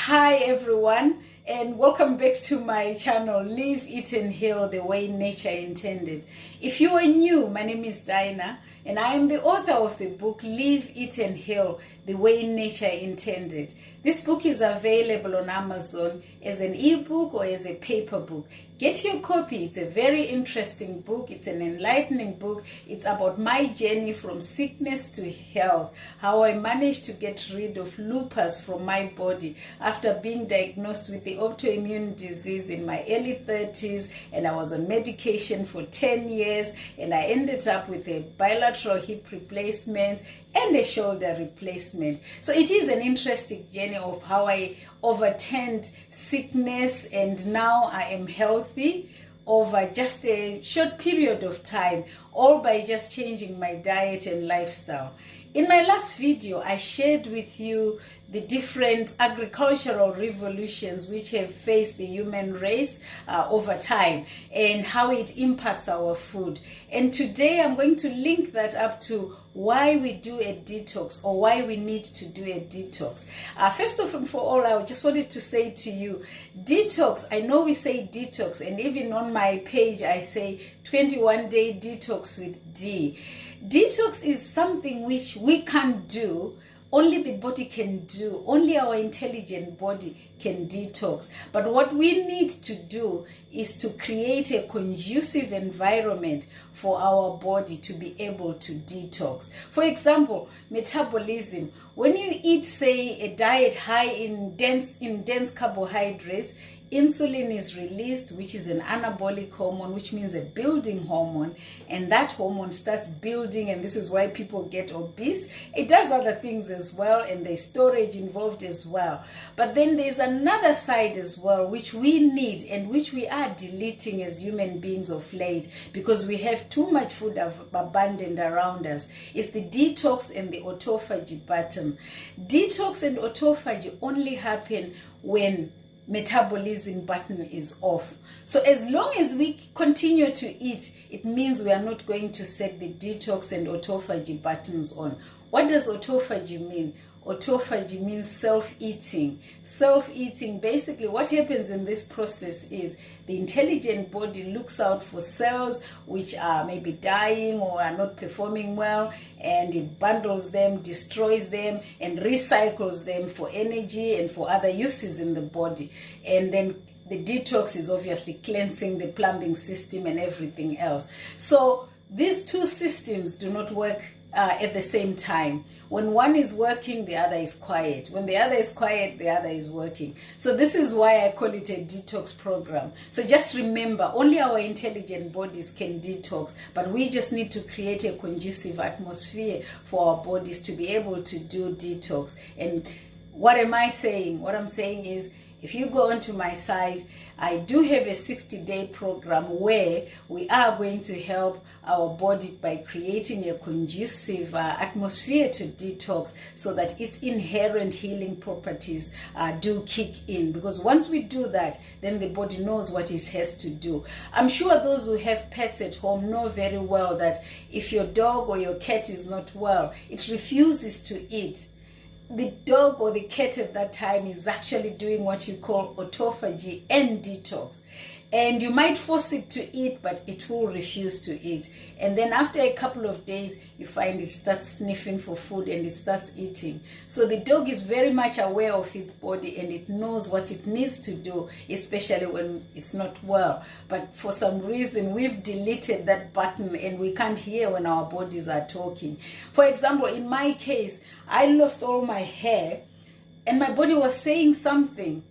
Hi everyone, and welcome back to my channel Live, Eat and Heal the way nature intended. If you are new, my name is Daina and I am the author of the book Live, Eat and Heal the way nature intended. This book is available on Amazon as an ebook or as a paper book. Get your copy. It's a very interesting book. It's an enlightening book. It's about my journey from sickness to health, how I managed to get rid of lupus from my body after being diagnosed with the autoimmune disease in my early 30s, and I was on medication for 10 years, and I ended up with a bilateral hip replacement and a shoulder replacement. So it is an interesting journey of how I overturned sickness, and now I am healthy over just a short period of time, all by just changing my diet and lifestyle. In my last video, I shared with you the different agricultural revolutions which have faced the human race over time and how it impacts our food. And today I'm going to link that up to why we do a detox, or why we need to do a detox. First of all, I just wanted to say to you, detox, I know we say detox, and even on my page I say 21-day detox with D. Detox is something which we can't do, only the body can do, only our intelligent body can detox. But what we need to do is to create a conducive environment for our body to be able to detox. For example, metabolism. When you eat, say, a diet high in dense carbohydrates, insulin is released, which is an anabolic hormone, which means a building hormone, and that hormone starts building, and this is why people get obese. It does other things as well, and there's storage involved as well. But then there's another side as well, which we need and which we are deleting as human beings of late because we have too much food abundant around us. It's the detox and the autophagy button. Detox and autophagy only happen when metabolism button is off. So as long as we continue to eat, it means we are not going to set the detox and autophagy buttons on. What does autophagy mean? Autophagy means self-eating. Self-eating, basically what happens in this process is the intelligent body looks out for cells which are maybe dying or are not performing well, and it bundles them, destroys them, and recycles them for energy and for other uses in the body. And then the detox is obviously cleansing the plumbing system and everything else. So these two systems do not work at the same time. When one is working, the other is quiet. When the other is quiet, the other is working. So this is why I call it a detox program. So just remember, only our intelligent bodies can detox, but we just need to create a conducive atmosphere for our bodies to be able to do detox. And what am I saying? What I'm saying is, if you go onto my site, I do have a 60-day program where we are going to help our body by creating a conducive atmosphere to detox so that its inherent healing properties do kick in. Because once we do that, then the body knows what it has to do. I'm sure those who have pets at home know very well that if your dog or your cat is not well, it refuses to eat. The dog or the cat at that time is actually doing what you call autophagy and detox. And you might force it to eat, but it will refuse to eat. And then after a couple of days, you find it starts sniffing for food and it starts eating. So the dog is very much aware of its body and it knows what it needs to do, especially when it's not well. But for some reason, we've deleted that button and we can't hear when our bodies are talking. For example, in my case, I lost all my hair and my body was saying something.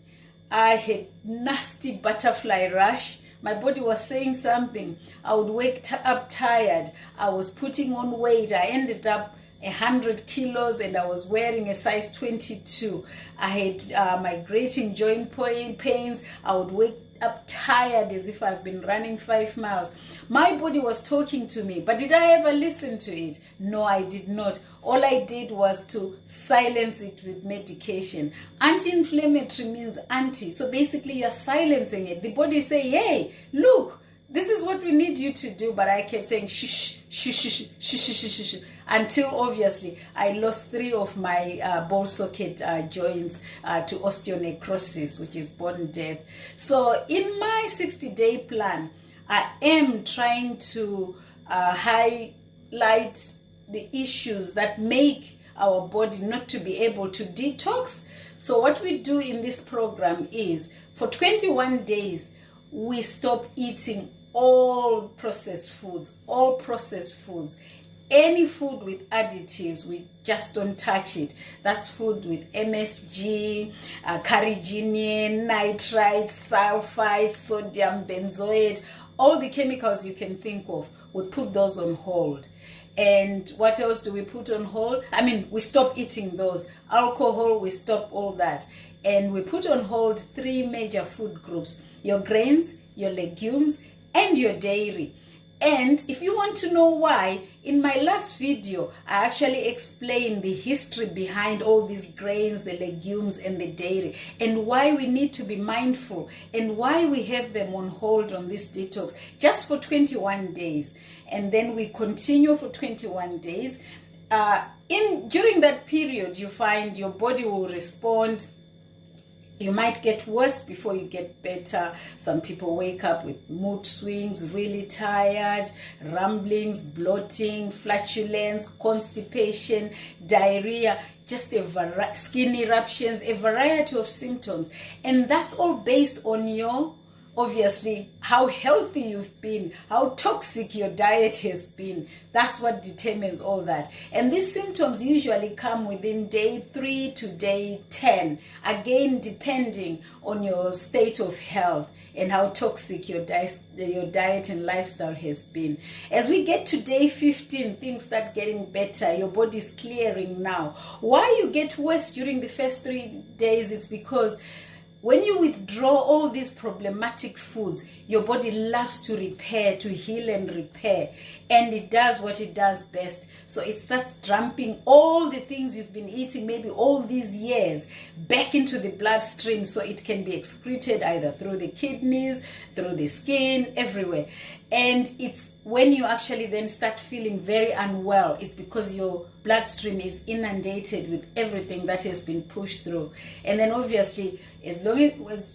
I had nasty butterfly rash. My body was saying something. I would wake up tired. I was putting on weight. I ended up 100 kilos and I was wearing a size 22. I had migrating joint pains. I would wake up tired as if I've been running 5 miles. My body was talking to me, but did I ever listen to it? No, I did not. All I did was to silence it with medication. Anti-inflammatory means anti. So basically you're silencing it. The body say, hey, look, this is what we need you to do. But I kept saying, shh, shh, shh, shh, shh, shh, shh, shh. until obviously I lost 3 of my ball socket joints to osteonecrosis, which is bone death. So in my 60-day plan, I am trying to highlight the issues that make our body not to be able to detox. So what we do in this program is, for 21 days, we stop eating all processed foods, any food with additives, we just don't touch it. That's food with MSG, carrageenan, nitrites, sulfites, sodium benzoate, all the chemicals you can think of, we put those on hold. And what else do we put on hold? I mean, we stop eating those. Alcohol, we stop all that. And we put on hold 3 major food groups: your grains, your legumes, and your dairy. And if you want to know why, in my last video, I actually explained the history behind all these grains, the legumes, and the dairy, and why we need to be mindful, and why we have them on hold on this detox just for 21 days. And then we continue for 21 days. During that period, you find your body will respond. You might get worse before you get better. Some people wake up with mood swings, really tired, rumblings, bloating, flatulence, constipation, diarrhea, just skin eruptions, a variety of symptoms. And that's all based on your, obviously, how healthy you've been, how toxic your diet has been. That's what determines all that. And these symptoms usually come within day 3 to day 10, again depending on your state of health and how toxic your diet and lifestyle has been. As we get to day 15, things start getting better. Your body's clearing now. Why you get worse during the first 3 days is because when you withdraw all these problematic foods, your body loves to repair, to heal and repair. And it does what it does best. So it starts dumping all the things you've been eating, maybe all these years, back into the bloodstream so it can be excreted either through the kidneys, through the skin, everywhere. And it's when you actually then start feeling very unwell, it's because your bloodstream is inundated with everything that has been pushed through. And then obviously,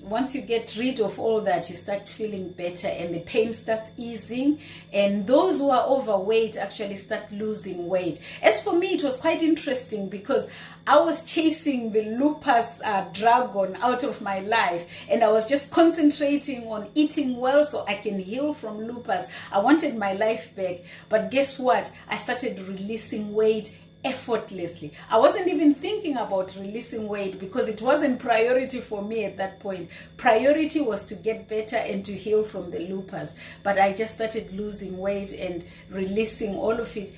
once you get rid of all that, you start feeling better and the pain starts easing. And those who are overweight actually start losing weight. As for me, it was quite interesting because I was chasing the lupus dragon out of my life, and I was just concentrating on eating well so I can heal from lupus. I wanted my life back, but guess what? I started releasing weight effortlessly. I wasn't even thinking about releasing weight because it wasn't priority for me at that point. Priority was to get better and to heal from the lupus. But I just started losing weight and releasing all of it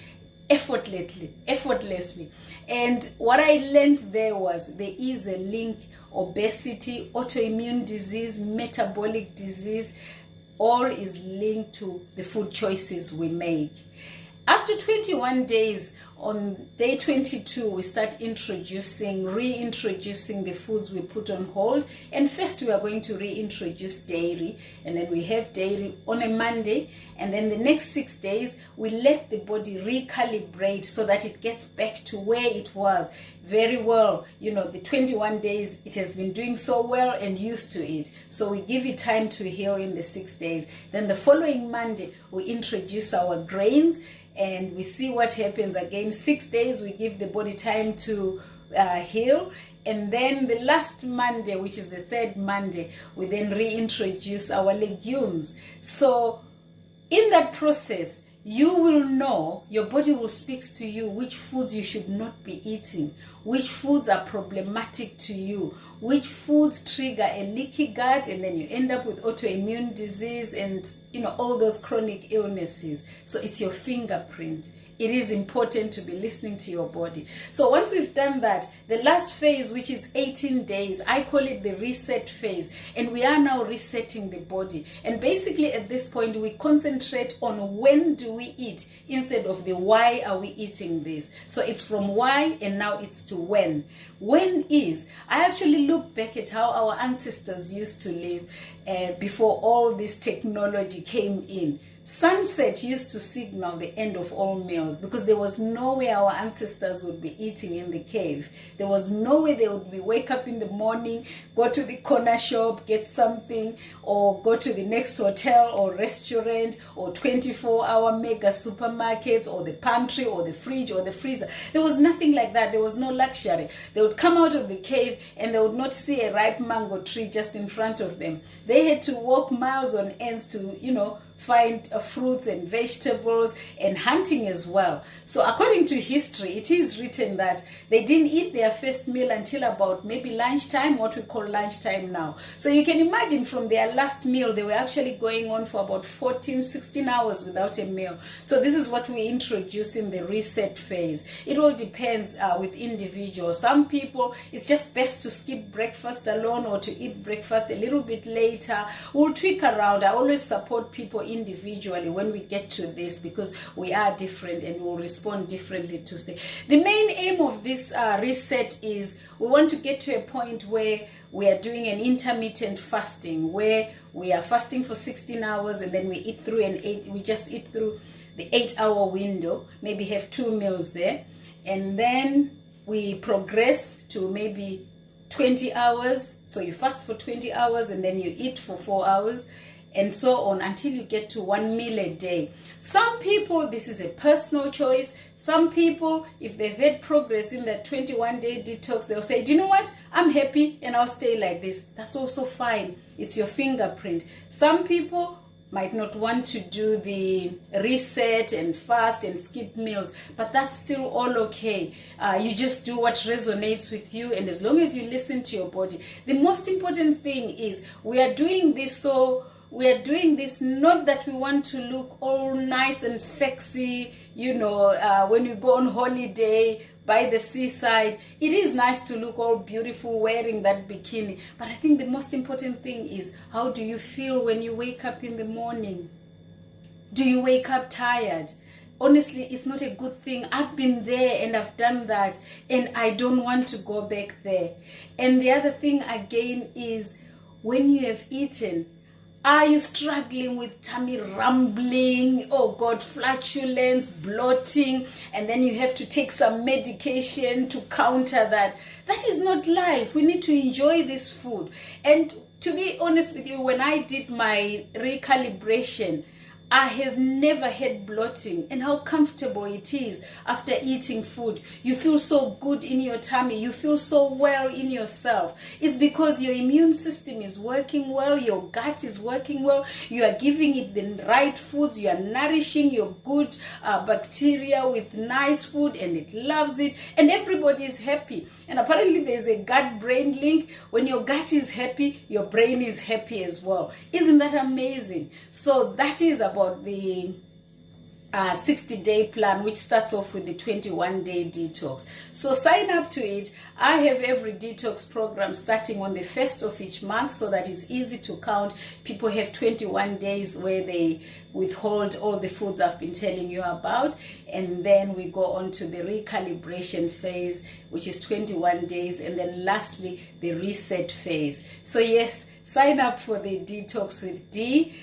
effortlessly. And what I learned there was there is a link: obesity, autoimmune disease, metabolic disease, all is linked to the food choices we make. After 21 days, on day 22, we start reintroducing the foods we put on hold. And first, we are going to reintroduce dairy. And then we have dairy on a Monday. And then the next 6 days, we let the body recalibrate so that it gets back to where it was very well. You know, the 21 days, it has been doing so well and used to it. So we give it time to heal in the 6 days. Then the following Monday, we introduce our grains. And we see what happens again. 6 days, we give the body time to heal. And then the last Monday, which is the 3rd Monday, we then reintroduce our legumes. So in that process, you will know, your body will speak to you which foods you should not be eating, which foods are problematic to you, which foods trigger a leaky gut, and then you end up with autoimmune disease and, you know, all those chronic illnesses. So it's your fingerprint. It is important to be listening to your body. So once we've done that, the last phase, which is 18 days, I call it the reset phase. And we are now resetting the body. And basically at this point, we concentrate on when do we eat instead of the why are we eating this. So it's from why and now it's to when. When is, I actually look back at how our ancestors used to live before all this technology came in. Sunset used to signal the end of all meals because there was no way our ancestors would be eating in the cave. There was no way they would wake up in the morning, go to the corner shop, get something, or go to the next hotel or restaurant or 24-hour mega supermarkets or the pantry or the fridge or the freezer. There was nothing like that. There was no luxury. They would come out of the cave and they would not see a ripe mango tree just in front of them. They had to walk miles on ends to, find fruits and vegetables, and hunting as well. So according to history, it is written that they didn't eat their first meal until about maybe lunchtime, what we call lunchtime now. So you can imagine from their last meal, they were actually going on for about 14, 16 hours without a meal. So this is what we introduce in the reset phase. It all depends with individuals. Some people, it's just best to skip breakfast alone or to eat breakfast a little bit later. We'll tweak around. I always support people individually when we get to this because we are different and we'll respond differently to things. The main aim of this reset is we want to get to a point where we are doing an intermittent fasting, where we are fasting for 16 hours and then we eat through we just eat through the 8-hour window, maybe have 2 meals there, and then we progress to maybe 20 hours. So you fast for 20 hours and then you eat for 4 hours, and so on until you get to 1 meal a day. Some people, this is a personal choice. Some people, if they've had progress in that 21-day detox, they'll say, do you know what? I'm happy and I'll stay like this. That's also fine. It's your fingerprint. Some people might not want to do the reset and fast and skip meals, but that's still all okay. You just do what resonates with you, and as long as you listen to your body. The most important thing is we are doing this not that we want to look all nice and sexy, when you go on holiday by the seaside. It is nice to look all beautiful wearing that bikini, but I think the most important thing is, how do you feel when you wake up in the morning? Do you wake up tired? Honestly, it's not a good thing. I've been there and I've done that, and I don't want to go back there. And the other thing again is, when you have eaten, are you struggling with tummy rumbling, flatulence, bloating, and then you have to take some medication to counter that? That is not life. We need to enjoy this food. And to be honest with you, when I did my recalibration, I have never had bloating, and how comfortable it is after eating food. You feel so good in your tummy. You feel so well in yourself. It's because your immune system is working well. Your gut is working well. You are giving it the right foods. You are nourishing your good bacteria with nice food, and it loves it, and everybody is happy. And apparently there's a gut-brain link. When your gut is happy, your brain is happy as well. Isn't that amazing? So that is about the 60-day plan, which starts off with the 21-day detox. So sign up to it. I have every detox program starting on the 1st of each month so that it's easy to count. People have 21 days where they withhold all the foods I've been telling you about, and then we go on to the recalibration phase, which is 21 days, and then lastly the reset phase. So yes, sign up for the Detox with D.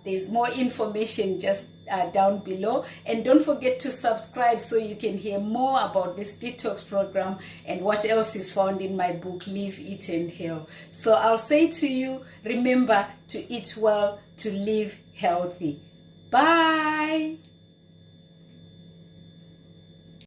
There's more information just down below, and don't forget to subscribe so you can hear more about this detox program and what else is found in my book, Live, Eat and Heal. So I'll say to you, remember to eat well, to live healthy. Bye.